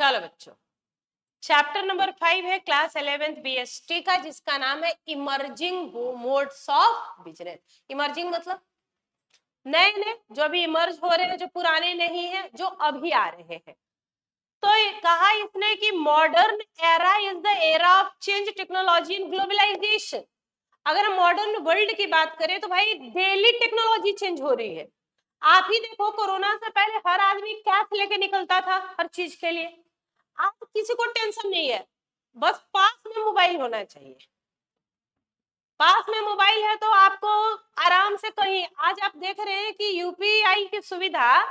चलो बच्चों, chapter number 5 है क्लास 11th BST का, जिसका नाम है emerging modes of business. Emerging मतलब नए नए, जो अभी इमर्ज हो रहे हैं, जो पुराने नहीं है, जो अभी आ रहे हैं। तो कहा इसने कि modern era is the era of change, technology and globalization. अगर हम मॉडर्न वर्ल्ड की बात करें तो भाई डेली टेक्नोलॉजी चेंज हो रही है। आप ही देखो, कोरोना से पहले हर आदमी कैश लेके निकलता था हर चीज के लिए। आप किसी को टेंशन नहीं है, बस पास में मोबाइल होना चाहिए। पास में मोबाइल है तो आपको आराम से कहीं, आज आप देख रहे हैं कि यूपीआई की सुविधा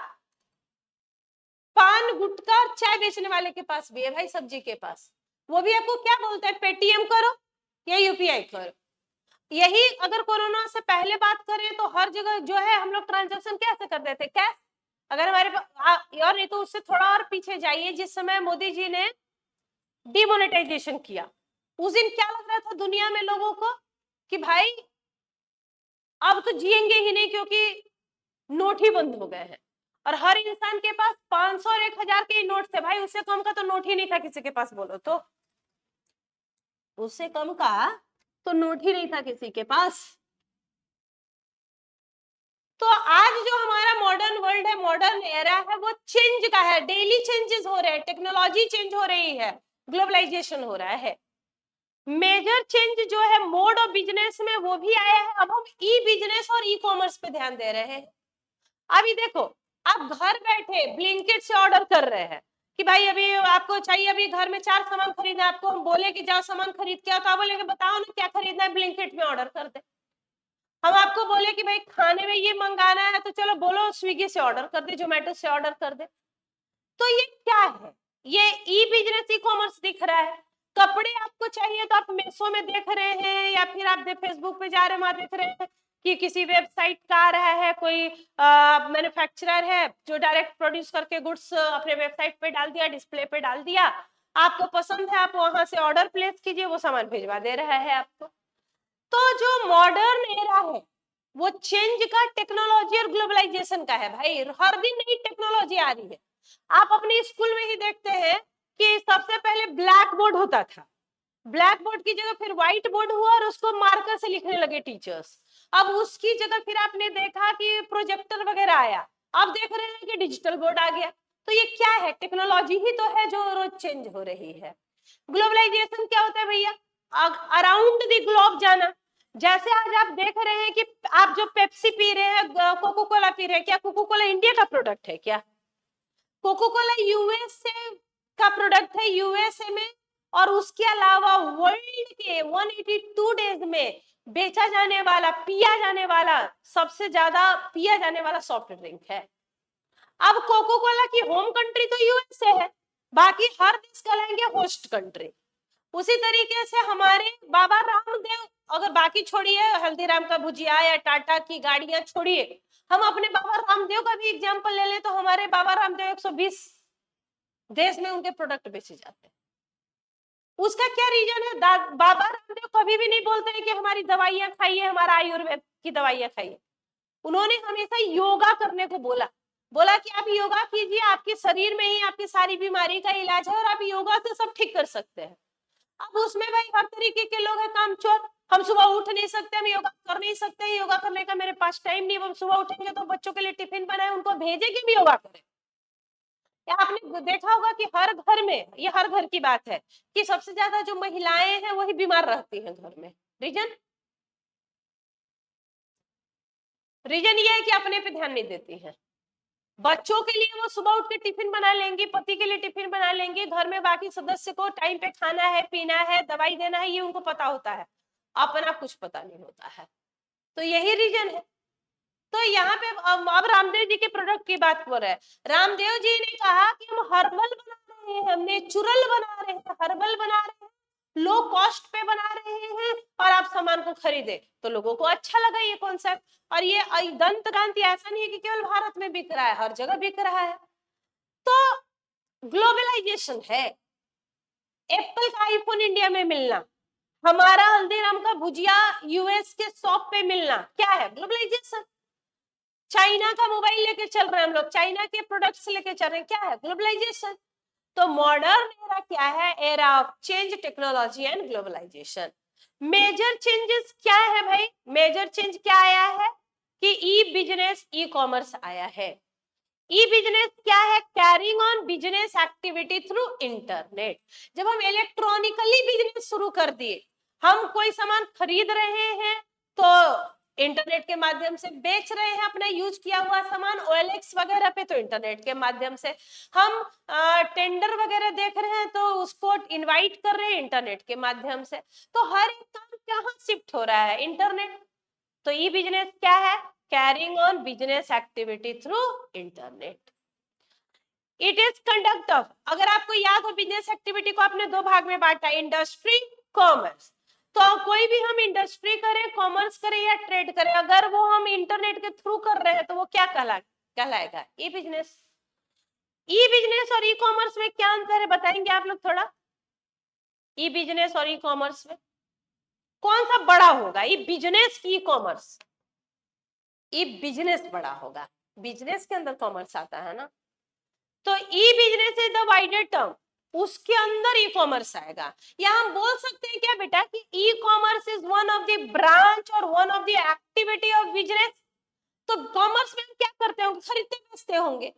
पान गुटखा और चाय बेचने वाले के पास भी है भाई, सब्जी के पास। वो भी आपको क्या बोलता है, पेटीएम करो या यूपीआई करो। यही अगर कोरोना से पहले बात करें तो हर जगह जो है हम लोग ट्रांजैक्शन कैसे करते थे, कैश। अगर हमारे पास, और नहीं तो उससे थोड़ा और पीछे जाइए, जिस समय मोदी जी ने डिमोनेटाइजेशन किया, उस दिन क्या लग रहा था दुनिया में लोगों को कि भाई अब तो जिएंगे ही नहीं, क्योंकि नोट ही बंद हो गए हैं। और हर इंसान के पास 500 और 1000 के नोट थे भाई, उससे कम का तो नोट ही नहीं था किसी के पास। बोलो तो उससे कम का तो नोट ही नहीं था किसी के पास। तो आज जो हमारा मॉडर्न वर्ल्ड है, मॉडर्न एरा है, वो चेंज का है। डेली चेंजेस हो रहे हैं, टेक्नोलॉजी चेंज हो रही है, ग्लोबलाइजेशन हो रहा है। मेजर चेंज जो है मोड ऑफ बिजनेस में वो भी आया है। अब हम ई बिजनेस और ई कॉमर्स पे ध्यान दे रहे हैं। अभी देखो, आप घर बैठे ब्लिंकिट से ऑर्डर कर रहे हैं कि भाई अभी आपको चाहिए, अभी घर में 4 सामान खरीदना है, आपको हम बोले कि जाओ सामान खरीद के आओ, तो आप बोलेंगे बताओ ना क्या खरीदना है, ब्लिंकिट में ऑर्डर कर दे। हम आपको बोले कि भाई खाने में ये मंगाना है, तो चलो बोलो स्विगी से ऑर्डर कर दे, जोमेटो से ऑर्डर कर दे। तो ये क्या है, ये ई बिजनेस, ई कॉमर्स दिख रहा है। कपड़े आपको चाहिए तो आप मीशो में देख रहे हैं, या फिर आप फेसबुक पे जा रहे हैं, वहां देख रहे हैं कि किसी वेबसाइट का आ रहा है, कोई मैन्युफैक्चरर है जो डायरेक्ट प्रोड्यूस करके गुड्स अपने वेबसाइट पे डाल दिया, डिस्प्ले पे डाल दिया, आपको पसंद है आप वहां से ऑर्डर प्लेस कीजिए, वो सामान भिजवा दे रहा है आपको। तो जो मॉडर्न एरा है वो चेंज का, टेक्नोलॉजी और ग्लोबलाइजेशन का है भाई। हर दिन नई टेक्नोलॉजी आ रही है। आप अपने स्कूल में ही देखते हैं कि सबसे पहले ब्लैक बोर्ड होता था, ब्लैक बोर्ड की जगह फिर व्हाइट बोर्ड हुआ और उसको मार्कर से लिखने लगे टीचर्स। अब उसकी जगह फिर आपने देखा कि प्रोजेक्टर वगैरह आया, अब देख रहे हैं कि डिजिटल बोर्ड आ गया। तो ये क्या है, टेक्नोलॉजी ही तो है जो रोज चेंज हो रही है। ग्लोबलाइजेशन क्या होता है भैया, अराउंड द ग्लोब जाना। जैसे आज आप देख रहे हैं कि आप जो पेप्सी पी रहे हैं, कोको कोला पी रहे हैं, क्या कोको कोला इंडिया का प्रोडक्ट है क्या? कोको कोला यूएसए का प्रोडक्ट है, यूएसए में। और उसके अलावा वर्ल्ड के 182 डेज में बेचा जाने वाला, पिया जाने वाला, सबसे ज्यादा पिया जाने वाला सॉफ्ट ड्रिंक है। अब कोको कोला की होम कंट्री तो यूएसए है, बाकी हर देश कहलाएंगे होस्ट कंट्री। उसी तरीके से हमारे बाबा रामदेव, अगर बाकी छोड़िए हल्दीराम का भुजिया या टाटा की गाड़ियां छोड़िए, हम अपने बाबा रामदेव का भी एग्जांपल ले लें तो हमारे बाबा रामदेव 120 देश में उनके प्रोडक्ट बेचे जाते हैं। उसका क्या रीजन है, बाबा रामदेव कभी भी नहीं बोलते हैं कि हमारी दवाइयां खाइए, हमारा आयुर्वेद की दवाइयां खाइए। उन्होंने हमेशा योगा करने को बोला, बोला कि आप योगा कीजिए, आपके शरीर में ही आपकी सारी बीमारी का इलाज है और आप योगा से सब ठीक कर सकते हैं। अब उसमें भाई हर तरीके के लोग हैं कामचोर। हम सुबह उठ नहीं सकते, हम योगा कर नहीं सकते, योगा करने का मेरे पास टाइम नहीं, हम सुबह उठेंगे तो बच्चों के लिए टिफिन बनाए, उनको भेजे कि भी योगा करें। या आपने देखा होगा कि हर घर में, ये हर घर की बात है कि सबसे ज्यादा जो महिलाएं हैं वही बीमार रहती हैं घर में। रीजन रीजन ये है कि अपने पे ध्यान नहीं देती हैं। बच्चों के लिए वो सुबह उठ के टिफिन बना लेंगी, पति के लिए टिफिन बना लेंगी, घर में बाकी सदस्य को टाइम पे खाना है, पीना है, दवाई देना है, ये उनको पता होता है, अपना कुछ पता नहीं होता है। तो यही रीजन है। तो यहाँ पे अब रामदेव जी के प्रोडक्ट की बात हो रहा है। रामदेव जी ने कहा कि हम हर्बल बना रहे हैं, हम नेचुरल बना रहे हैं, हर्बल बना रहे हैं, लो कॉस्ट पे बना रहे हैं, और आप सामान को खरीदे। तो लोगों को अच्छा लगा ये कॉन्सेप्ट। और ये दंत कांति ऐसा नहीं है कि केवल भारत में बिक रहा है, हर जगह बिक रहा है। तो ग्लोबलाइजेशन है। एप्पल का आईफोन इंडिया में मिलना, हमारा हल्दीराम का भुजिया यूएस के शॉप पे मिलना, क्या है, ग्लोबलाइजेशन। चाइना का मोबाइल लेके चल रहे हैं हम लोग, चाइना के प्रोडक्ट्स लेके चल रहे हैं, क्या है, ग्लोबलाइजेशन। तो मॉडर्न एरा क्या है? Era of change, technology and globalization. Major changes क्या है भाई? मेजर चेंज क्या आया है कि ई बिजनेस, ई कॉमर्स आया है। ई बिजनेस क्या है? Carrying on business activity through internet. जब हम इलेक्ट्रॉनिकली बिजनेस शुरू कर दिए, हम कोई सामान खरीद रहे हैं तो इंटरनेट के माध्यम से बेच रहे हैं अपना यूज किया हुआ सामान, ओएलएक्स वगैरह पे तो इंटरनेट के माध्यम से, हम टेंडर वगैरह देख रहे हैं तो उसको इनवाइट कर रहे हैं इंटरनेट के माध्यम से। तो हर एक काम कहाँ शिफ्ट हो रहा है? इंटरनेट। तो ई बिजनेस क्या है? Carrying on business activity through internet. It is conduct of, अगर आपको याद हो बिजनेस एक्टिविटी को आपने दो भाग में बांटा, इंडस्ट्री, कॉमर्स। तो कोई भी हम इंडस्ट्री करें, कॉमर्स करें या ट्रेड करें, अगर वो हम इंटरनेट के थ्रू कर रहे हैं तो वो क्या कहलाएगा? ई बिजनेस। ई बिजनेस और ई कॉमर्स में क्या अंतर है बताएंगे आप लोग थोड़ा? ई बिजनेस और ई कॉमर्स में कौन सा बड़ा होगा? ई बिजनेस की ई कॉमर्स? ई बिजनेस बड़ा होगा, बिजनेस के अंदर कॉमर्स आता है ना। तो e business is the wider term, उसके अंदर ई कॉमर्स आएगा। या हम बोल सकते हैं क्या बेटा कि e commerce is one of the branch और one of the activity of business. तो कॉमर्स में हम क्या करते होंगे? खरीदते बेचते होंगे।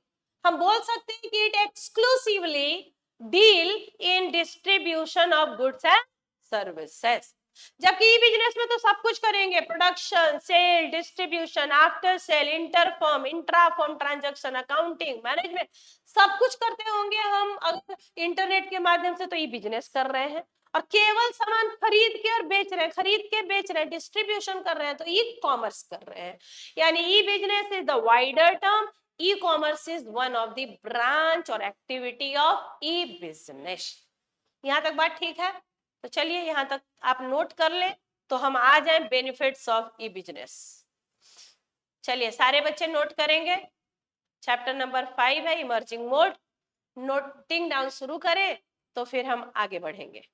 हम बोल सकते हैं कि it exclusively deal in distribution of goods and services. जबकि ई बिजनेस में तो सब कुछ करेंगे, production, sale, distribution, after sale, interfirm, intrafirm transaction, accounting, management, सब कुछ करते होंगे हम अगर इंटरनेट के माध्यम से। तो ई बिजनेस कर रहे हैं और केवल सामान खरीद के और बेच रहे हैं, खरीद के बेच रहे हैं, डिस्ट्रीब्यूशन कर रहे हैं, तो ई कॉमर्स कर रहे हैं। यानी e business is the wider term, e commerce is one of the branch और एक्टिविटी ऑफ ई बिजनेस। यहां तक बात ठीक है? तो चलिए यहां तक आप नोट कर ले, तो हम आ जाए बेनिफिट्स ऑफ ई बिजनेस। चलिए सारे बच्चे नोट करेंगे। चैप्टर नंबर 5 है इमर्जिंग मोड। नोटिंग डाउन शुरू करें तो फिर हम आगे बढ़ेंगे।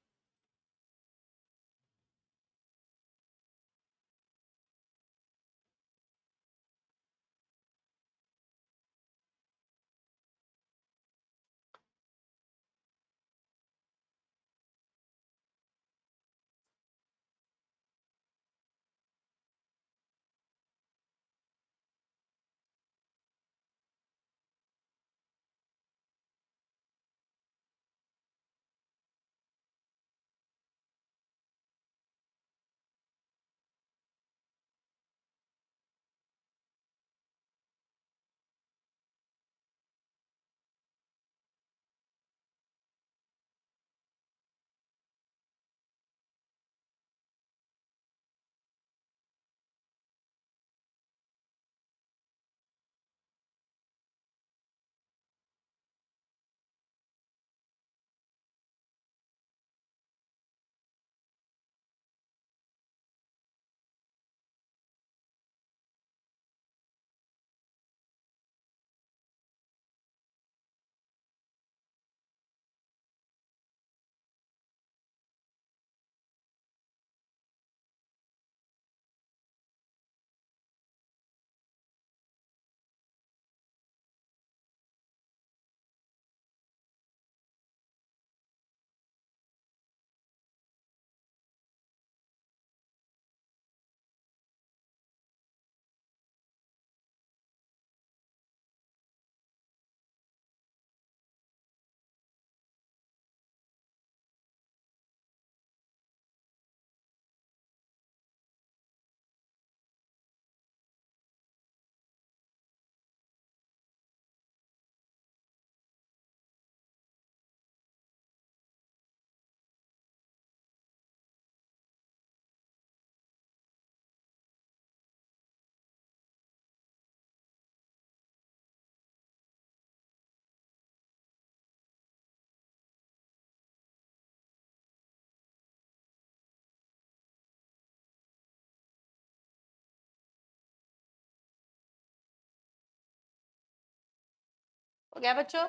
हो गया बच्चों?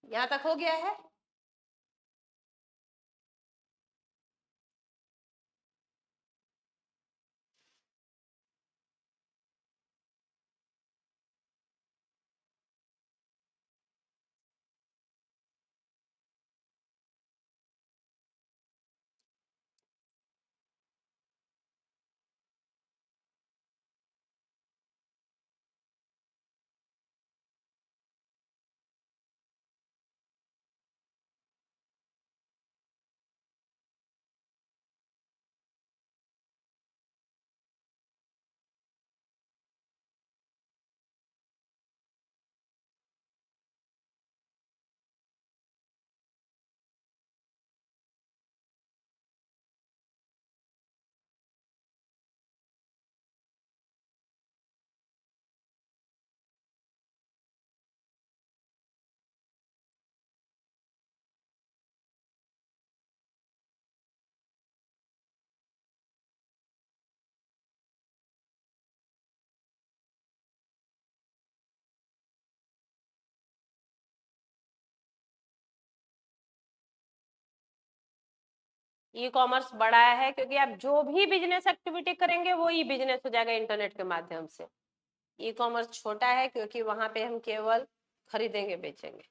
यहां तक हो गया है? ई कॉमर्स बड़ा है क्योंकि आप जो भी बिजनेस एक्टिविटी करेंगे वो ई बिजनेस हो जाएगा इंटरनेट के माध्यम से। ई कॉमर्स छोटा है क्योंकि वहां पे हम केवल खरीदेंगे बेचेंगे।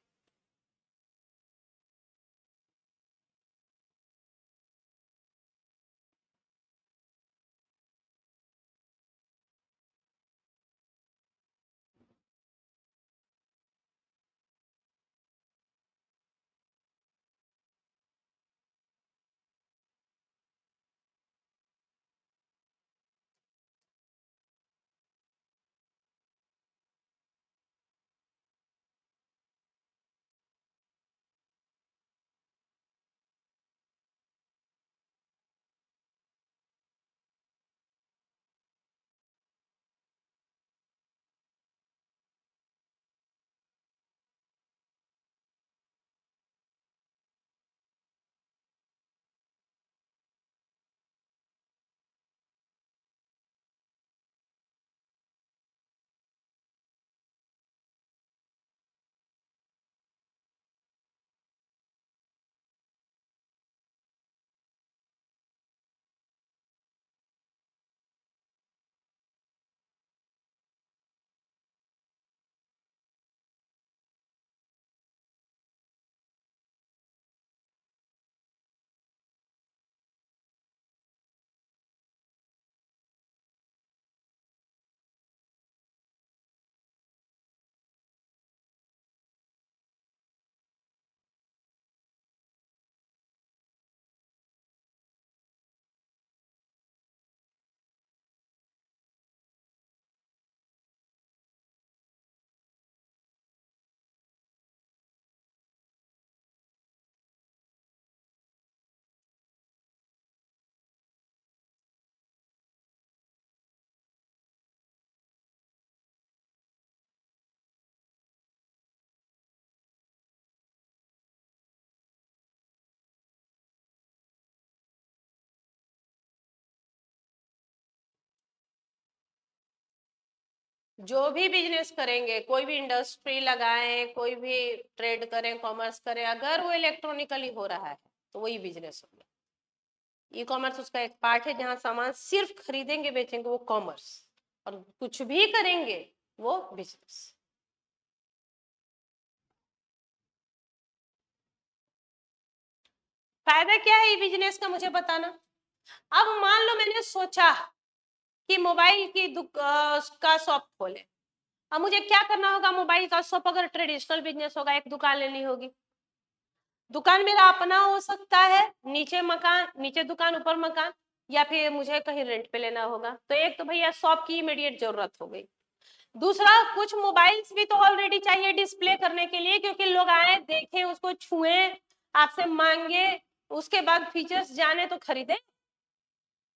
जो भी बिजनेस करेंगे, कोई भी इंडस्ट्री लगाएं, कोई भी ट्रेड करें, कॉमर्स करें, अगर वो इलेक्ट्रॉनिकली हो रहा है तो वही बिजनेस हो गया। ई कॉमर्स उसका एक पार्ट है जहां सामान सिर्फ खरीदेंगे बेचेंगे, वो कॉमर्स। और कुछ भी करेंगे वो बिजनेस। फायदा क्या है ई बिजनेस का मुझे बताना। अब मान लो मैंने सोचा कि मोबाइल की का शॉप खोले। अब मुझे क्या करना होगा, मोबाइल का शॉप अगर ट्रेडिशनल बिजनेस होगा, एक दुकान लेनी होगी। दुकान मेरा अपना हो सकता है, नीचे मकान, नीचे दुकान ऊपर मकान, या फिर मुझे कहीं रेंट पे लेना होगा। तो एक तो भैया शॉप की इमीडिएट जरूरत हो गई। दूसरा, कुछ मोबाइल्स भी तो ऑलरेडी चाहिए डिस्प्ले करने के लिए, क्योंकि लोग आए देखें उसको, छुए, आपसे मांगे, उसके बाद फीचर्स जाने तो खरीदे।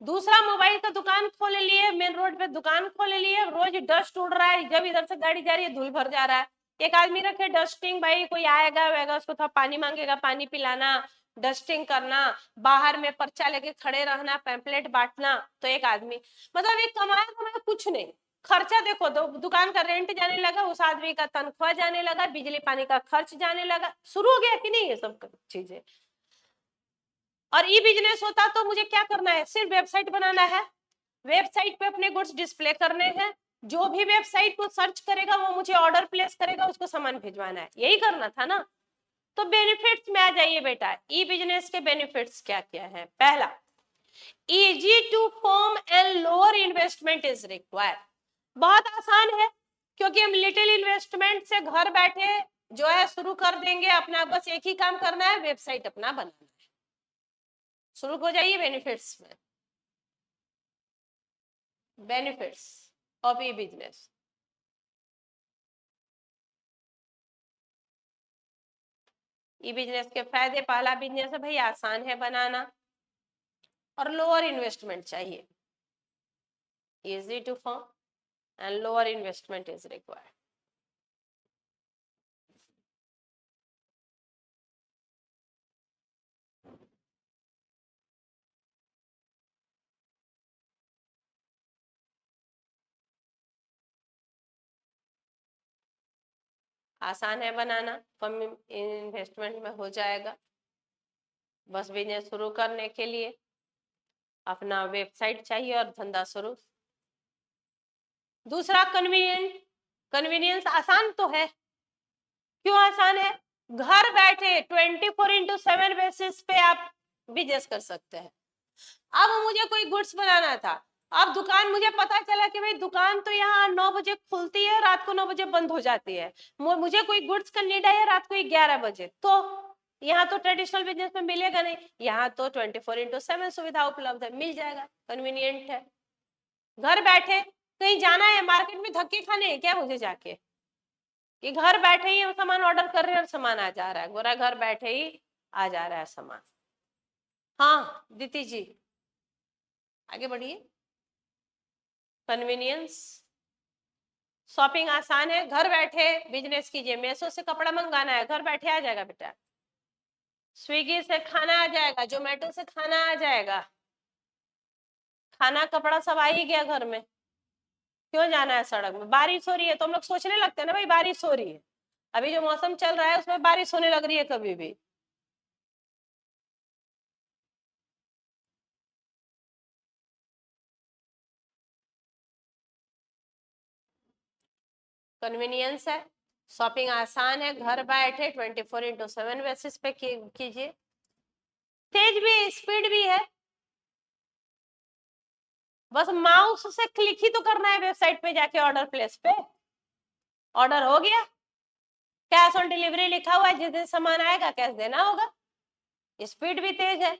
दूसरा, मोबाइल का दुकान खोल लिए, मेन रोड पे दुकान खोल लिए, रोज डस्ट उड़ रहा है, जब इधर से गाड़ी जा रही है धूल भर जा रहा है। एक आदमी रखे डस्टिंग, भाई कोई आएगा वेगा उसको थोड़ा पानी मांगेगा, पानी पिलाना, डस्टिंग करना, बाहर में पर्चा लेके खड़े रहना, पैम्पलेट बांटना, तो एक आदमी। मतलब एक कमाया धमाया कुछ नहीं। खर्चा देखो, दुकान का रेंट जाने लगा, उस आदमी का तनख्वाह जाने लगा, बिजली पानी का खर्च जाने लगा, शुरू हो गया कि नहीं ये सब चीजें। और ई बिजनेस होता तो मुझे क्या करना है, सिर्फ वेबसाइट बनाना है, वेबसाइट पे अपने गुड्स डिस्प्ले करने हैं, जो भी वेबसाइट को सर्च करेगा वो मुझे ऑर्डर प्लेस करेगा, उसको सामान भिजवाना है, यही करना था ना। तो बेनिफिट्स में आ जाइए बेटा, ई बिजनेस के बेनिफिट्स क्या क्या है। पहला, easy to form and lower investment is required. बहुत आसान है, क्योंकि हम लिटिल इन्वेस्टमेंट से घर बैठे जो है शुरू कर देंगे अपना, बस एक ही काम करना है, वेबसाइट अपना बनाना है। शुरू हो जाइए बेनिफिट्स में। Benefits of e business. E business के फायदे, पहला बिजनेस है भाई आसान है बनाना और लोअर इन्वेस्टमेंट चाहिए, easy to form and lower investment is required. आसान है बनाना, कम इन्वेस्टमेंट में हो जाएगा। बस बिजनेस शुरू करने के लिए अपना वेबसाइट चाहिए और धंधा शुरू। दूसरा कन्वीनियंट, कन्वीनियंस आसान तो है। क्यों आसान है? घर बैठे 24/7 बेसिस पे आप बिजनेस कर सकते हैं। अब मुझे कोई गुड्स बनाना था, अब दुकान, मुझे पता चला कि भाई दुकान तो यहाँ 9 बजे खुलती है, रात को 9 बजे बंद हो जाती है, मुझे कोई गुड्स का नीड है रात को 11 बजे, तो यहाँ तो ट्रेडिशनल बिजनेस में मिलेगा नहीं, यहाँ तो 24/7 सुविधा उपलब्ध है, मिल जाएगा, कन्वीनियंट है। घर बैठे कहीं जाना है, मार्केट में धक्के खाने हैं क्या मुझे जाके, कि घर बैठे ही हम सामान ऑर्डर कर रहे हैं और सामान आ जा रहा है, गोरा घर बैठे ही आ जा रहा है सामान। हाँ दीदी जी आगे बढ़िए। कन्वीनियंस, शॉपिंग आसान है, घर बैठे बिजनेस कीजिए, मेसो से कपड़ा मंगाना है घर बैठे आ जाएगा बेटा, स्विगी से खाना आ जाएगा, जोमेटो से खाना आ जाएगा, खाना कपड़ा सब आ ही गया घर में। क्यों जाना है सड़क में? बारिश हो रही है तो हम लोग सोचने लगते हैं ना भाई बारिश हो रही है, अभी जो मौसम चल रहा है उसमें बारिश होने लग रही है कभी भी। कन्वीनियंस है, शॉपिंग आसान है, घर बैठे 24/7 बेसिस पे कीजिए, तेज भी, स्पीड भी है, बस माउस से क्लिक ही तो करना है वेबसाइट पे जाके, ऑर्डर प्लेस पे ऑर्डर हो गया, कैश ऑन डिलीवरी लिखा हुआ है, जिस दिन सामान आएगा कैश देना होगा, स्पीड भी तेज है।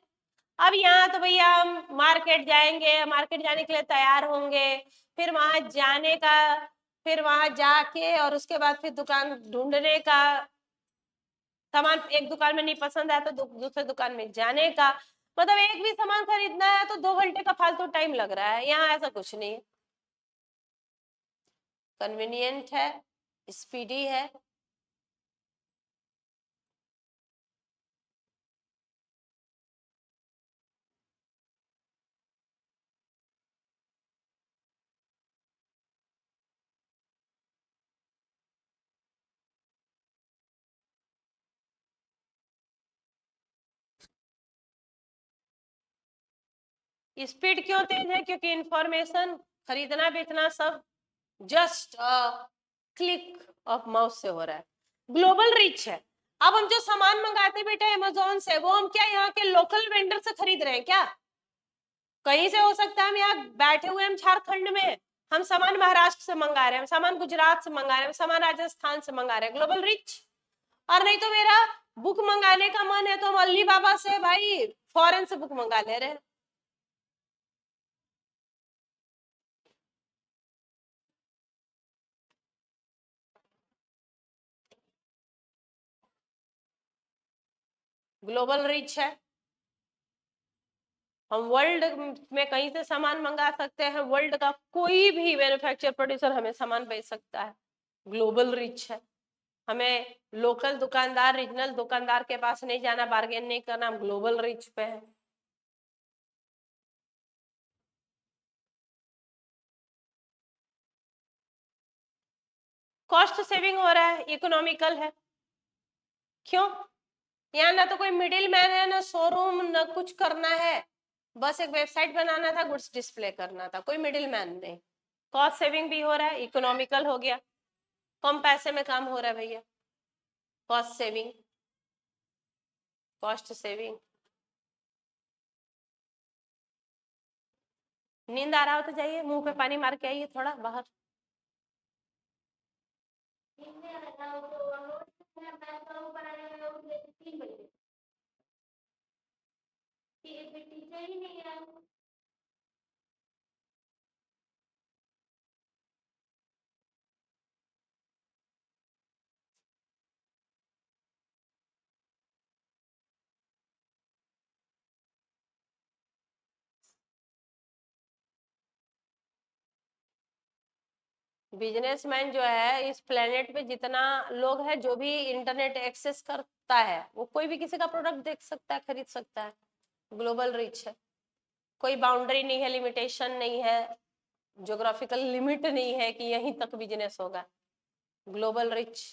अब यहाँ तो भैया हम मार्केट जाएंगे, मार्केट जाने के लिए तैयार होंगे, फिर वहां जाने का, फिर वहां जाके और उसके बाद फिर दुकान ढूंढने का, सामान एक दुकान में नहीं पसंद आया तो दूसरे दुकान में जाने का, मतलब एक भी सामान खरीदना है तो 2 घंटे का फालतू टाइम लग रहा है, यहाँ ऐसा कुछ नहीं है, कन्वीनियंट है, स्पीडी है। स्पीड क्यों तेज है? क्योंकि इंफॉर्मेशन, खरीदना बेचना सब जस्ट क्लिक ऑफ माउस से हो रहा है, ग्लोबल रीच है। अब हम जो सामान मंगाते बेटा अमेजोन से, वो हम क्या यहाँ के लोकल वेंडर से खरीद रहे हैं क्या? कहीं से हो सकता है हम यहाँ बैठे हुए हम झारखंड में, हम सामान महाराष्ट्र से मंगा रहे हैं, हम सामान गुजरात से मंगा रहे हैं, सामान राजस्थान से मंगा रहे हैं, ग्लोबल रीच। और नहीं तो मेरा बुक मंगाने का मन है तो हम अली बाबा से भाई फॉरेन से बुक मंगा ले रहे हैं। ग्लोबल रीच है, हम वर्ल्ड में कहीं से सामान मंगा सकते हैं, वर्ल्ड का कोई भी मैन्युफैक्चर प्रोड्यूसर हमें सामान बेच सकता है, ग्लोबल रीच है। हमें लोकल दुकानदार, रीजनल दुकानदार के पास नहीं जाना, बार्गेन नहीं करना, हम ग्लोबल रीच पे है। कॉस्ट सेविंग हो रहा है, इकोनॉमिकल है। क्यों? यहाँ ना तो कोई मिडिल मैन है, ना शोरूम, ना कुछ करना है, बस एक वेबसाइट बनाना था, गुड्स डिस्प्ले करना था, कोई मिडिल मैन नहीं। कॉस्ट सेविंग भी हो रहा है, इकोनॉमिकल हो गया, कम पैसे में काम हो रहा है भैया, कॉस्ट सेविंग, कॉस्ट सेविंग। नींद आ रहा हो तो जाइए मुंह पे पानी मार के आइए थोड़ा बाहर। बिजनेसमैन जो है इस प्लेनेट पे जितना लोग है, जो भी इंटरनेट एक्सेस करता है वो कोई भी किसी का प्रोडक्ट देख सकता है, खरीद सकता है, ग्लोबल रीच है, कोई बाउंड्री नहीं है, लिमिटेशन नहीं है, ज्योग्राफिकल लिमिट नहीं है कि यहीं तक बिजनेस होगा, ग्लोबल रिच।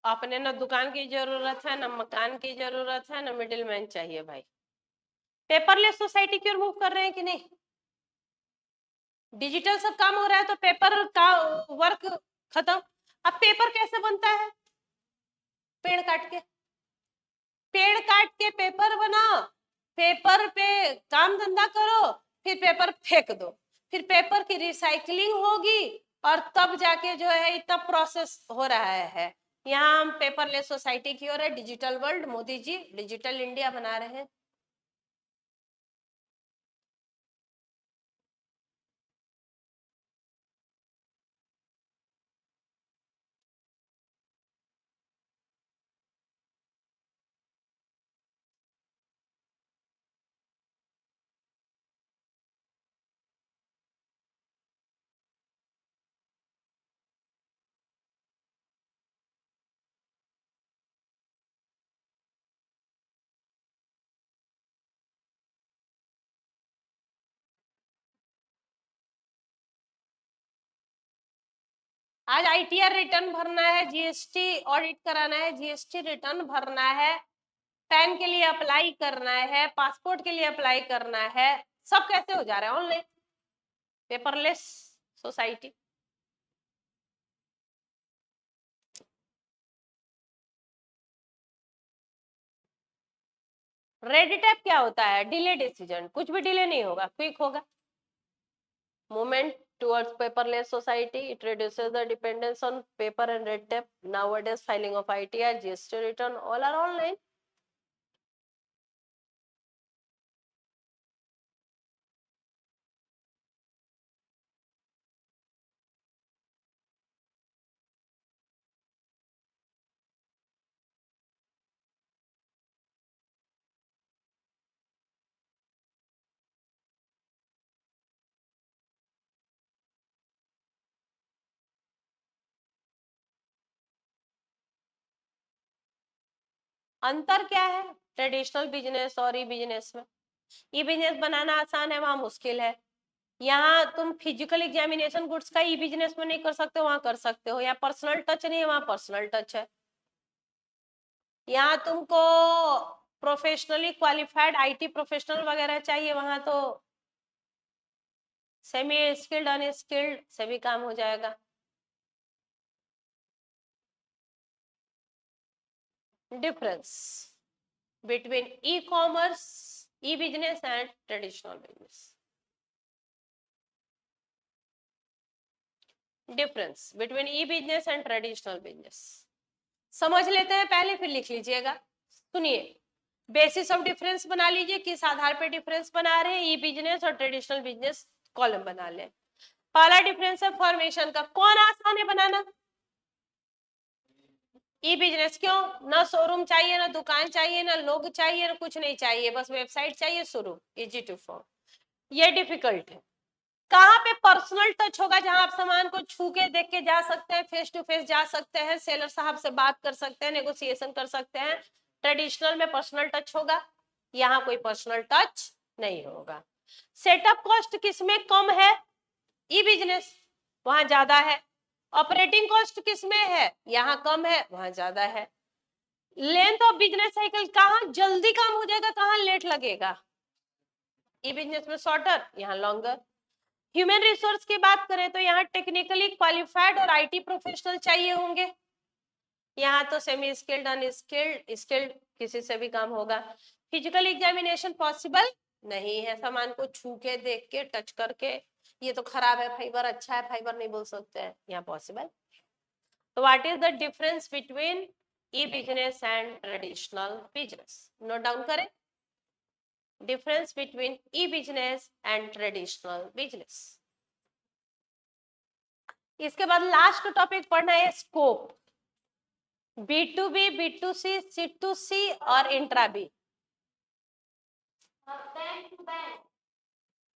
अपने ना दुकान की जरूरत है, ना मकान की जरूरत है, ना मिडिलमैन चाहिए भाई। पेपरलेस सोसाइटी क्यों मूव कर रहे हैं कि नहीं? डिजिटल सब काम हो रहा है तो पेपर का वर्क खत्म। अब पेपर कैसे बनता है? पेड़ काट के, पेड़ काट के पेपर बनाओ, पेपर पे काम धंधा करो, फिर पेपर फेंक दो, फिर पेपर की रिसाइकलिंग होगी, और तब जाके जो है इतना प्रोसेस हो रहा है। यहाँ हम पेपरलेस सोसाइटी की ओर है, digital world, Modi ji digital India बना रहे हैं। आज आईटीआर रिटर्न भरना है, जीएसटी ऑडिट कराना है, जीएसटी रिटर्न भरना है, पैन के लिए अप्लाई करना है, पासपोर्ट के लिए अप्लाई करना है, सब कैसे हो जा रहा है? Online, paperless society. Red tap क्या होता है? डिले डिसीजन, कुछ भी डिले नहीं होगा, क्विक होगा। Movement towards paperless society, it reduces the dependence on paper and red tape. Nowadays filing of ITR, GST return, all are online. अंतर क्या है ट्रेडिशनल बिजनेस और ई बिजनेस में? ई बिजनेस बनाना आसान है, वहां मुश्किल है। यहाँ तुम फिजिकल एग्जामिनेशन गुड्स का ई बिजनेस में नहीं कर सकते, वहां कर सकते हो। यहाँ पर्सनल टच नहीं है, वहां पर्सनल टच है। यहाँ तुमको प्रोफेशनली क्वालिफाइड आईटी प्रोफेशनल वगैरह चाहिए, वहां तो सेमी स्किल्ड अनस्किल्ड से भी काम हो जाएगा। Difference between e commerce, E business and traditional business. Difference between e business and traditional business समझ लेते हैं पहले, फिर लिख लीजिएगा। सुनिए, बेसिस ऑफ डिफरेंस बना लीजिए, किस आधार पे डिफरेंस बना रहे हैं, ई बिजनेस और ट्रेडिशनल बिजनेस कॉलम बना ले। पहला डिफरेंस है फॉर्मेशन का। कौन आसान है बनाना? ई बिजनेस। क्यों? ना शोरूम चाहिए, ना दुकान चाहिए, ना लोग चाहिए, ना कुछ नहीं चाहिए, बस वेबसाइट चाहिए, शुरू, इजी टू फॉर्म। ये डिफिकल्ट है। कहाँ पे पर्सनल टच होगा? जहां आप सामान को छू के देख के जा सकते हैं, फेस टू फेस जा सकते हैं, सेलर साहब से बात कर सकते हैं, नेगोशिएशन कर सकते हैं। ट्रेडिशनल में पर्सनल टच होगा, यहाँ कोई पर्सनल टच नहीं होगा। सेटअप कॉस्ट किसमें कम है? ई बिजनेस, वहां ज्यादा है। ऑपरेटिंग कॉस्ट किसमें है? यहाँ कम है, वहां ज्यादा है। लेंथ ऑफ बिजनेस साइकिल, कहाँ जल्दी काम हो जाएगा, कहाँ लेट लगेगा? ई बिजनेस में शॉर्टर, यहाँ लॉन्गर। ह्यूमन रिसोर्स की बात करें तो यहाँ टेक्निकली क्वालिफाइड और आईटी प्रोफेशनल चाहिए होंगे, यहाँ तो सेमी स्किल्ड अनस्किल्ड स्किल्ड किसी से भी काम होगा। फिजिकल एग्जामिनेशन पॉसिबल नहीं है, सामान को छू के देख के टच करके ये तो खराब है फाइबर, अच्छा है फाइबर नहीं बोल सकते हैं, यहाँ पॉसिबल। तो what is the difference between e business and traditional business? Note down करें, difference between e business and traditional business. इसके बाद लास्ट टॉपिक पढ़ना है स्कोप, B2B, B2C, C2C और intra B.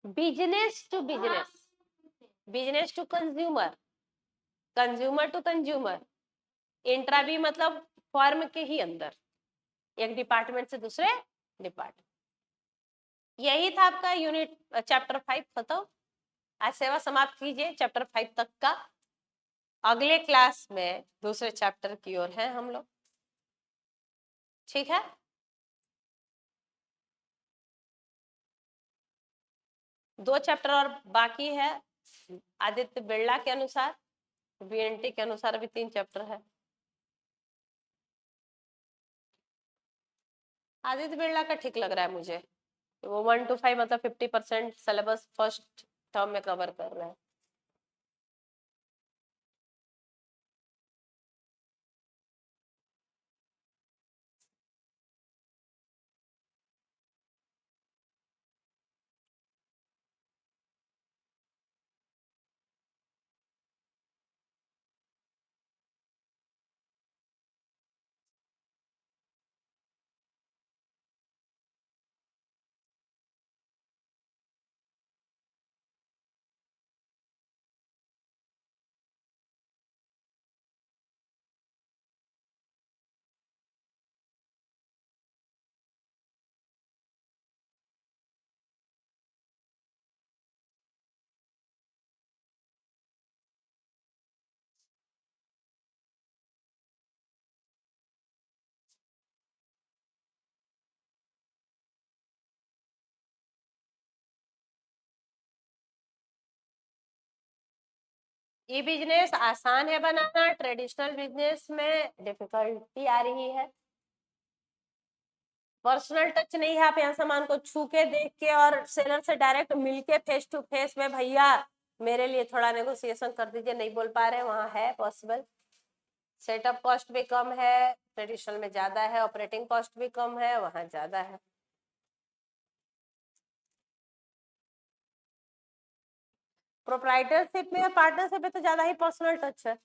Business to business, business to consumer, consumer to consumer. Intra B मतलब firm के ही अंदर, एक डिपार्टमेंट से दूसरे डिपार्टमेंट। यही था आपका यूनिट चैप्टर 5 खत्म। आज सेवा समाप्त कीजिए चैप्टर 5 तक का। अगले क्लास में दूसरे चैप्टर की ओर है हम लोग, ठीक है। दो चैप्टर और बाकी है। आदित्य बिरला के अनुसार, बीएनटी के अनुसार भी 3 चैप्टर है। आदित्य बिरला का ठीक लग रहा है मुझे, वो 1 to 5 मतलब 50% सिलेबस फर्स्ट टर्म में कवर कर रहे हैं। ई बिजनेस आसान है बनाना, ट्रेडिशनल बिजनेस में डिफिकल्टी आ रही है। पर्सनल टच नहीं है, आप यहाँ सामान को छू के देख के और सेलर से डायरेक्ट मिलके फेस टू फेस में भैया मेरे लिए थोड़ा नेगोशिएशन कर दीजिए, नहीं बोल पा रहे, वहाँ है पॉसिबल। सेटअप कॉस्ट भी कम है, ट्रेडिशनल में ज्यादा है, ऑपरेटिंग कॉस्ट भी कम है, वहाँ ज्यादा है। प्रोप्राइटरशिप में या पार्टनरशिप में तो ज्यादा ही पर्सनल टच है।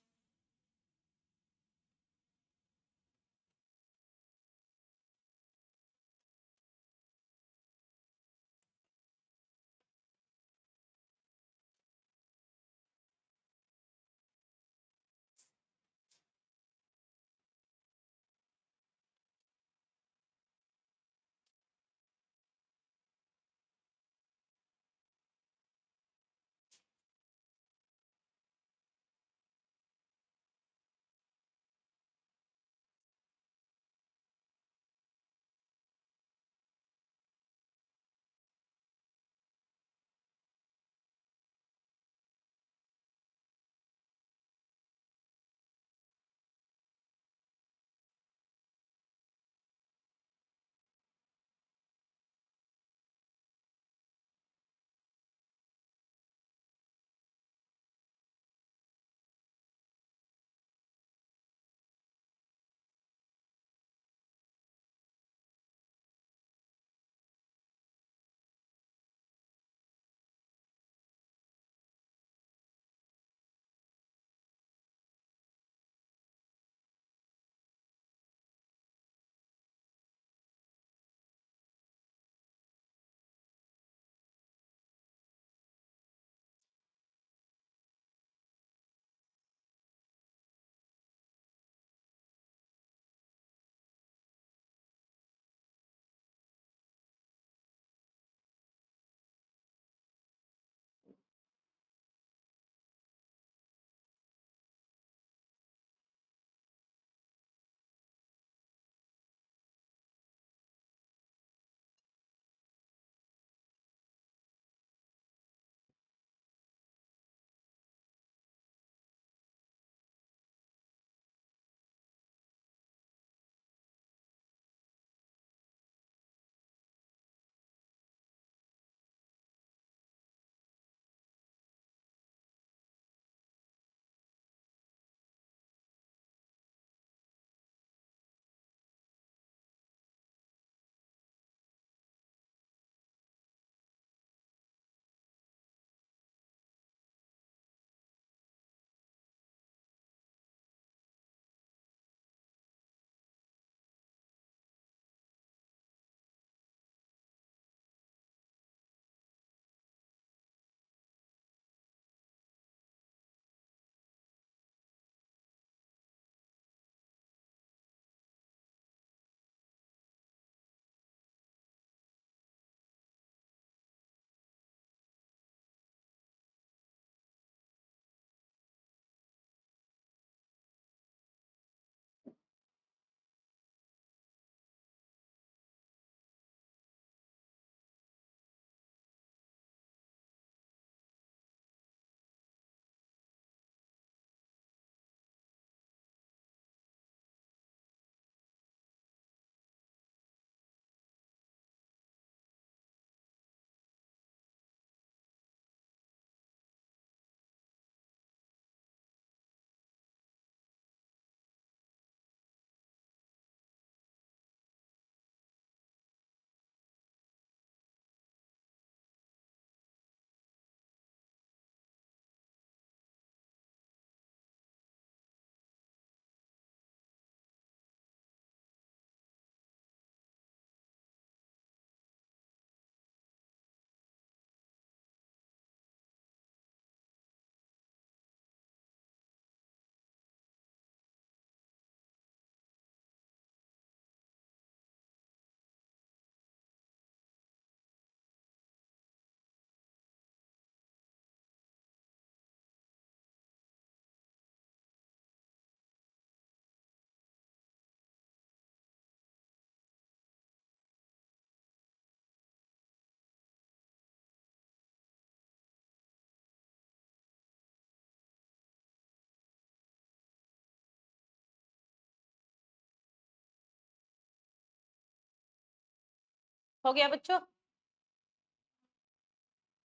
हो गया बच्चों?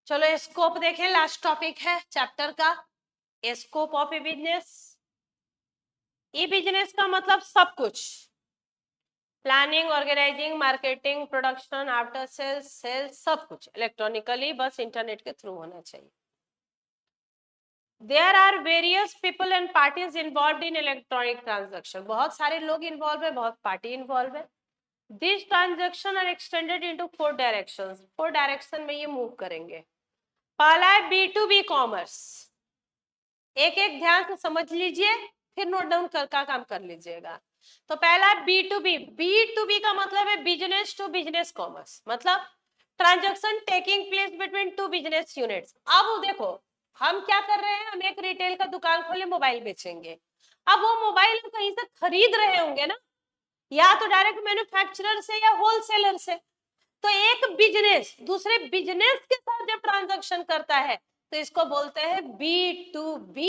चलो स्कोप देखें, लास्ट टॉपिक है चैप्टर का, scope of a business. E business का मतलब सब कुछ, planning, organizing, marketing, production, after sales, sales, सब कुछ इलेक्ट्रॉनिकली, बस इंटरनेट के थ्रू होना चाहिए। There are various people and parties involved in electronic transaction. बहुत सारे लोग इन्वॉल्व है, बहुत पार्टी इन्वॉल्व है। These transactions are extended into 4 directions. 4 direction में ये मूव करेंगे। पहला है B2B कॉमर्स। एक एक ध्यान से समझ लीजिए, फिर नोट डाउन का काम कर लीजिएगा। तो पहला है B2B। B2B का मतलब है बिजनेस टू बिजनेस कॉमर्स, मतलब transaction taking place between two business units. अब देखो हम क्या कर रहे हैं, हम एक रिटेल का दुकान खोले, मोबाइल बेचेंगे। अब वो मोबाइल हम कहीं से खरीद रहे होंगे ना, या तो डायरेक्ट मैन्युफैक्चरर से या होलसेलर से। तो एक बिजनेस दूसरे बिजनेस के साथ जब ट्रांजैक्शन करता है तो इसको बोलते हैं B2B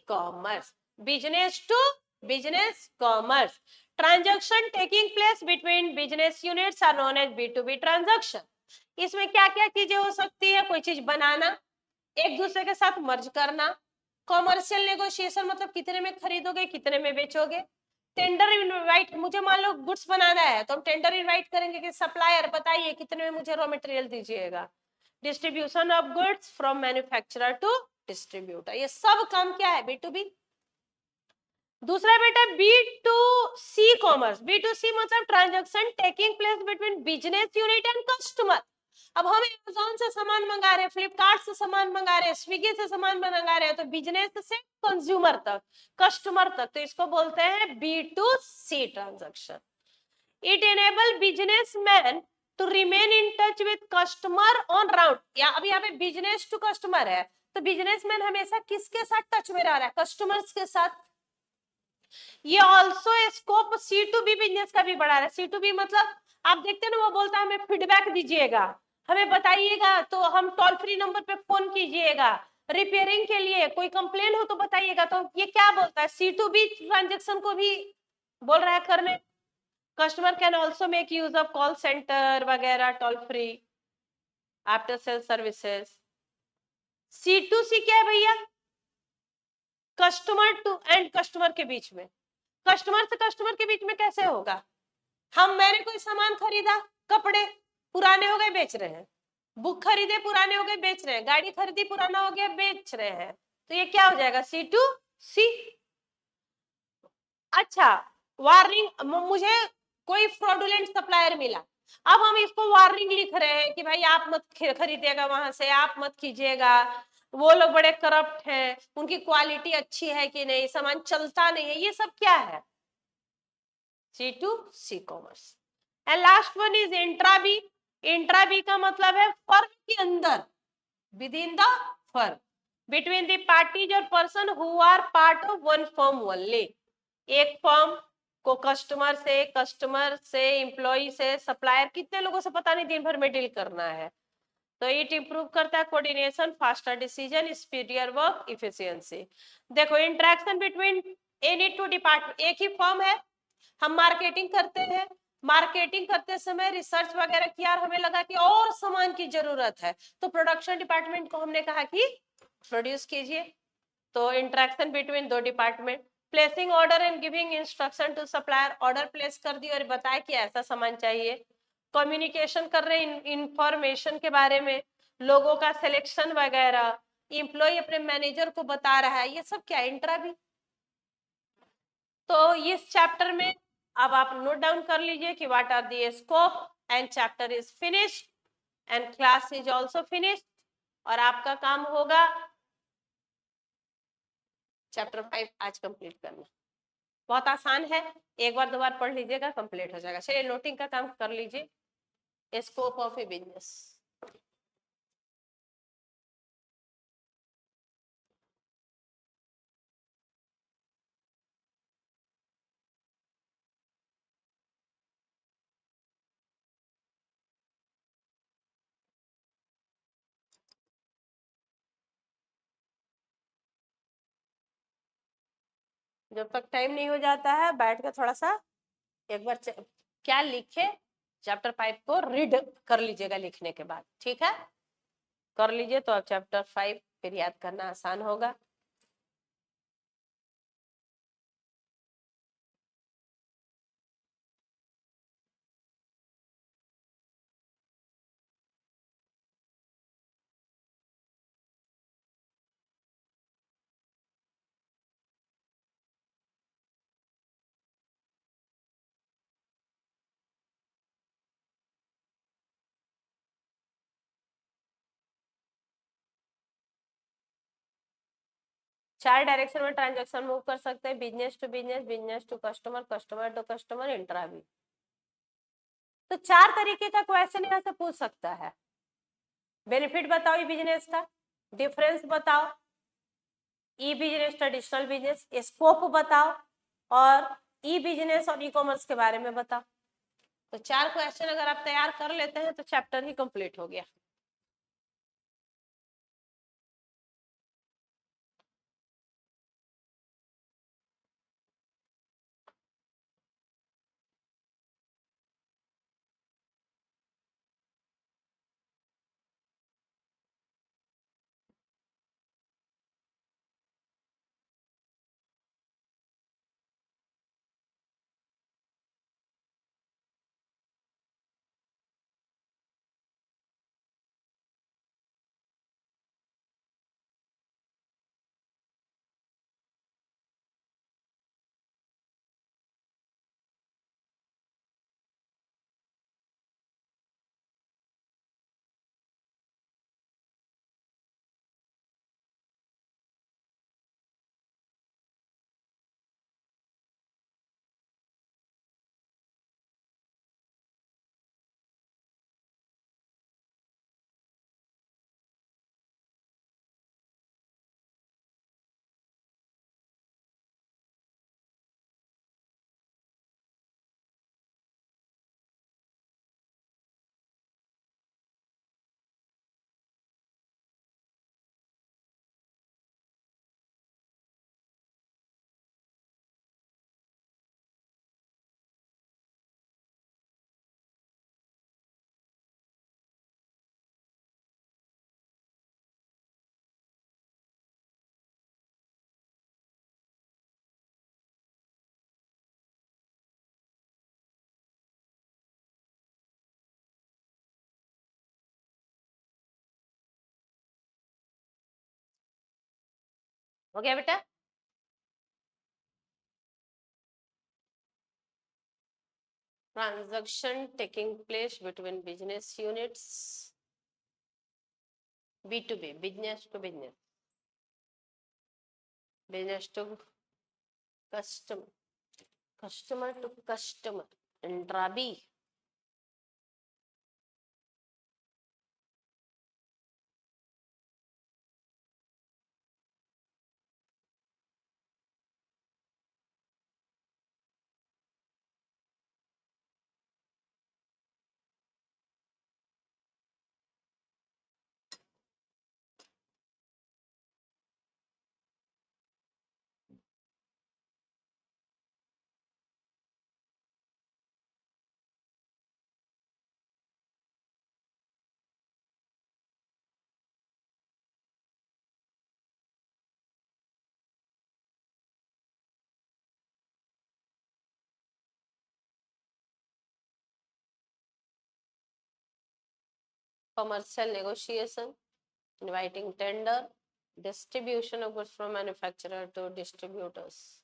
commerce, business to business commerce. Transaction taking place between business units are known as B2B transaction. इसमें क्या क्या चीजें हो सकती है? कोई चीज बनाना, एक दूसरे के साथ मर्ज करना, कॉमर्शियल नेगोशिएशन मतलब कितने में खरीदोगे कितने में बेचोगे, टेंडर इनवाइट, मुझे मान लो गुड्स बनाना है तो हम टेंडर इनवाइट करेंगे कि सप्लायर बताइए कितने में मुझे रॉ मटेरियल दीजिएगा। Distribution of goods from manufacturer to distributor, ये सब काम क्या है? B2B। दूसरा बेटा B2C कॉमर्स। B2C मतलब transaction taking place between business unit and customer. अब हम Amazon से सामान मंगा रहे हैं, फ्लिपकार्ट से सामान मंगा रहे हैं, स्विगी से सामान मंगा रहे हैं, तो बिजनेस से कंज्यूमर तक, कस्टमर तक, तो इसको बोलते हैं B2C transaction. It enable businessman to remain in touch with customer on round. या अब यहाँ पे बिजनेस टू कस्टमर है, तो बिजनेसमैन हमेशा किसके साथ टच में रह रहा है? कस्टमर्स के साथ। ये ऑल्सो स्कोप C2B बिजनेस का भी बढ़ा रहा है। C2B मतलब आप देखते हैं ना, वो बोलता है हमें फीडबैक दीजिएगा, हमें बताइएगा, तो हम टोल फ्री नंबर पे फोन कीजिएगा, रिपेयरिंग के लिए कोई कंप्लेन हो तो बताइएगा। तो ये क्या बोलता है? C2B ट्रांजेक्शन को भी बोल रहा है करने। Customer can also make use of call centre वगैरह, toll free, after sale services. C2C क्या है भैया? कस्टमर टू एंड कस्टमर के बीच में। कस्टमर से कस्टमर के बीच में कैसे होगा? मैंने कोई सामान खरीदा, कपड़े पुराने हो गए बेच रहे हैं, बुक खरीदे पुराने हो गए बेच रहे हैं, गाड़ी खरीदी पुराना हो गया बेच रहे हैं, तो ये क्या हो जाएगा? C2C। अच्छा, वार्निंग, मुझे कोई फ्रॉडुलेंट सप्लायर मिला, अब हम इसको वार्निंग लिख रहे हैं कि भाई आप मत खरीदिएगा वहां से, आप मत कीजिएगा, वो लोग बड़े करप्ट हैं, उनकी क्वालिटी अच्छी है कि नहीं, सामान चलता नहीं है, ये सब क्या है? C2C commerce. And last one is intra B. Intra B का मतलब है फर्म के अंदर, within the firm, between the parties और person who are part of one firm only. एक फर्म को कस्टमर से एम्प्लॉय से सप्लायर, कितने लोगों से पता नहीं दिन भर में डील करना है। तो इट इंप्रूव करता है coordination, faster decision, speedier work, efficiency. देखो interaction between any two department, एक ही फर्म है, हम मार्केटिंग करते हैं, मार्केटिंग करते समय रिसर्च वगैरह किया और हमें लगा कि और सामान की जरूरत है, तो प्रोडक्शन डिपार्टमेंट को हमने कहा कि प्रोड्यूस कीजिए। तो इंटरेक्शन बिटवीन दो department. Placing order and giving instruction to supplier, order place कर दिया और बताया कि ऐसा सामान चाहिए। कम्युनिकेशन कर रहे हैं इंफॉर्मेशन के बारे में, लोगों का सिलेक्शन वगैरह, एम्प्लॉय अपने मैनेजर को बता रहा है, ये सब क्या इंट्रा भी। तो इस चैप्टर में अब आप नोट डाउन कर लीजिए कि what are the scope, and chapter is finished and class is also finished. और आपका काम होगा चैप्टर 5 आज कंप्लीट करना। बहुत आसान है, एक बार दो बार पढ़ लीजिएगा कंप्लीट हो जाएगा। चलिए नोटिंग का काम कर लीजिए। Scope of a business. जब तक टाइम नहीं हो जाता है बैठ के थोड़ा सा एक बार क्या लिखे चैप्टर 5 को रीड कर लीजिएगा लिखने के बाद, ठीक है, कर लीजिए तो अब चैप्टर 5 फिर याद करना आसान होगा। चार डायरेक्शन में ट्रांजैक्शन मूव कर सकते हैं, business to business, business to customer, customer to customer, intra B. तो चार तरीके का क्वेश्चन यहाँ से पूछ सकता है। बेनिफिट बताओ ई बिजनेस का, डिफरेंस बताओ ई बिजनेस ट्रेडिशनल बिजनेस, स्कोप बताओ, और ई बिजनेस और ई कॉमर्स के बारे में बताओ। तो चार क्वेश्चन अगर आप तैयार कर लेते हैं तो चैप्टर ही कंप्लीट हो गया। हो गया बेटा? Transaction taking place between business units, B2B, business to business, business to customer, customer to customer, intra B. Commercial negotiation, inviting tender, distribution of goods from manufacturer to distributors.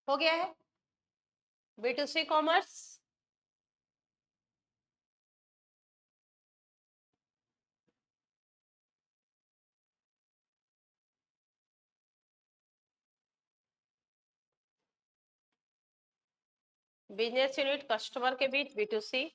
हो गया है। B2C commerce, business unit customer के बीच B2C,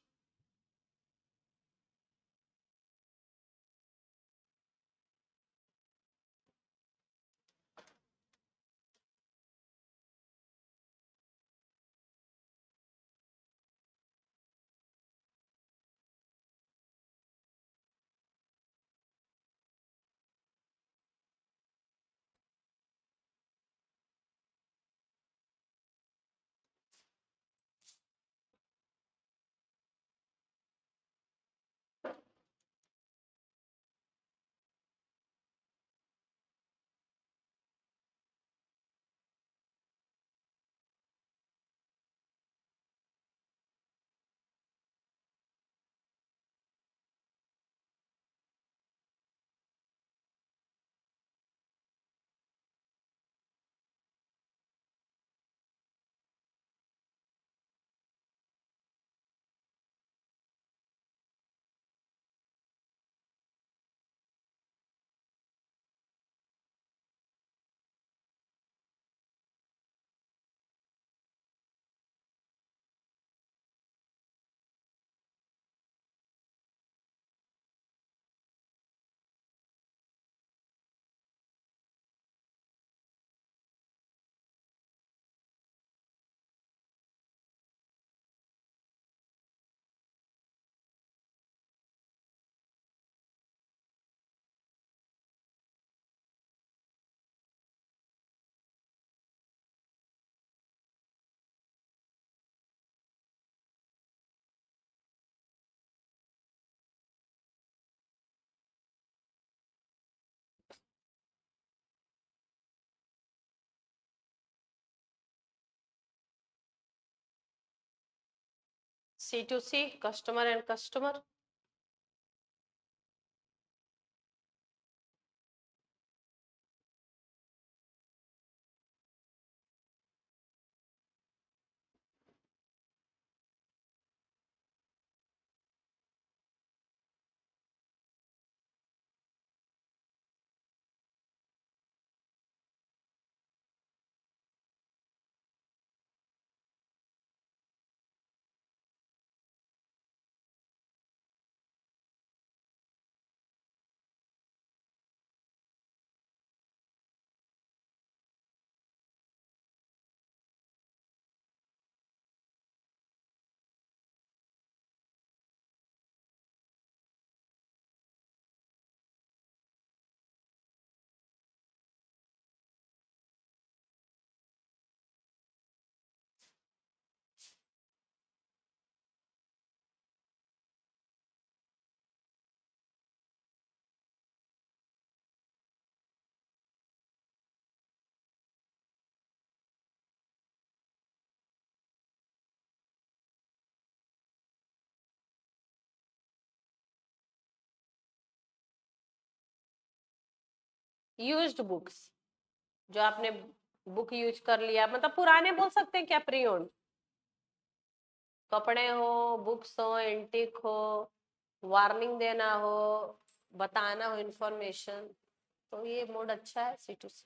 C2C customer and customer, used books, जो आपने book use कर लिया, मतलब पुराने बोल सकते हैं क्या, प्री ओन्ड, कपड़े हो, बुक्स हो, एंटीक हो, वार्निंग देना हो, बताना हो इंफॉर्मेशन, तो ये मोड अच्छा है C2C।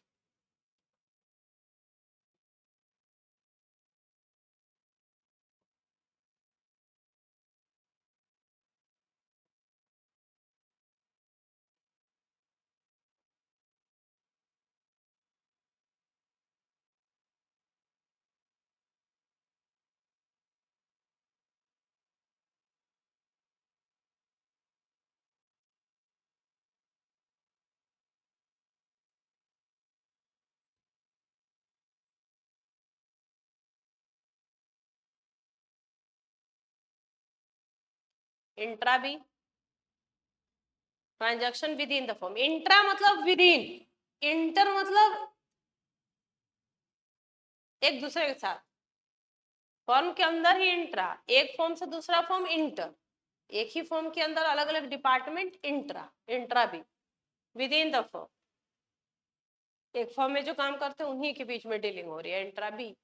इंट्रा भी, transaction with in the form, intra मतलब विद इन, इंटर मतलब एक दूसरे के साथ, फॉर्म के अंदर ही इंट्रा, एक फॉर्म से दूसरा फॉर्म इंटर, एक ही फॉर्म के अंदर अलग अलग डिपार्टमेंट इंट्रा, इंट्रा भी विद इन द फॉर्म, एक फॉर्म में जो काम करते हैं उन्हीं के बीच में डीलिंग हो रही है, इंट्रा भी।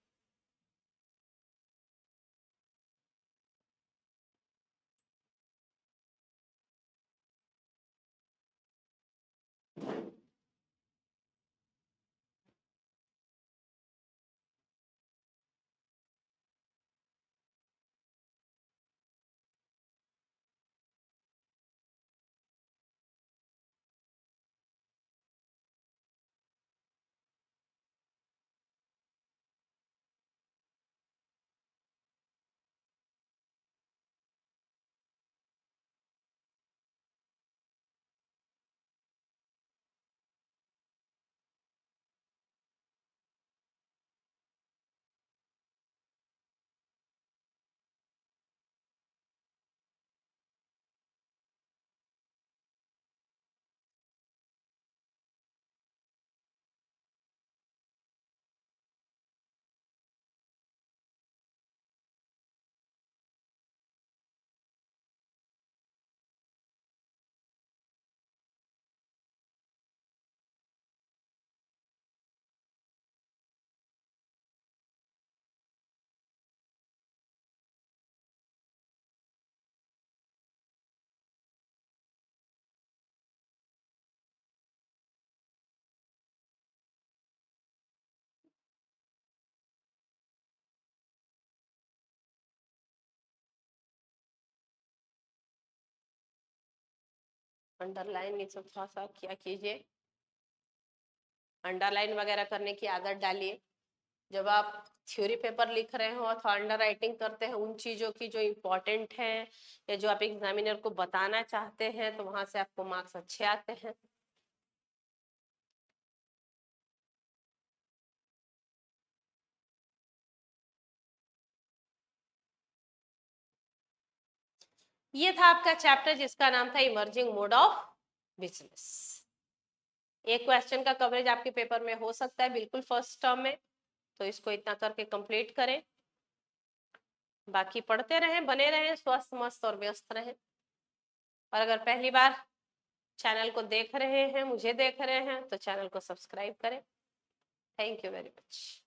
अंडरलाइन ये सब थोड़ा सा क्या कीजिए, अंडरलाइन वगैरह करने की आदत डालिए। जब आप थ्योरी पेपर लिख रहे हो अथवा अंडर राइटिंग करते हैं, उन चीजों की जो इम्पोर्टेंट है या जो आप एग्जामिनर को बताना चाहते हैं, तो वहां से आपको मार्क्स अच्छे आते हैं। ये था आपका चैप्टर जिसका नाम था इमर्जिंग मोड ऑफ बिजनेस। एक क्वेश्चन का कवरेज आपके पेपर में हो सकता है बिल्कुल फर्स्ट टर्म में, तो इसको इतना करके कंप्लीट करें। बाकी पढ़ते रहें, बने रहें, स्वस्थ मस्त और व्यस्त रहें। और अगर पहली बार चैनल को देख रहे हैं, मुझे देख रहे हैं, तो चैनल को सब्सक्राइब करें। Thank you very much.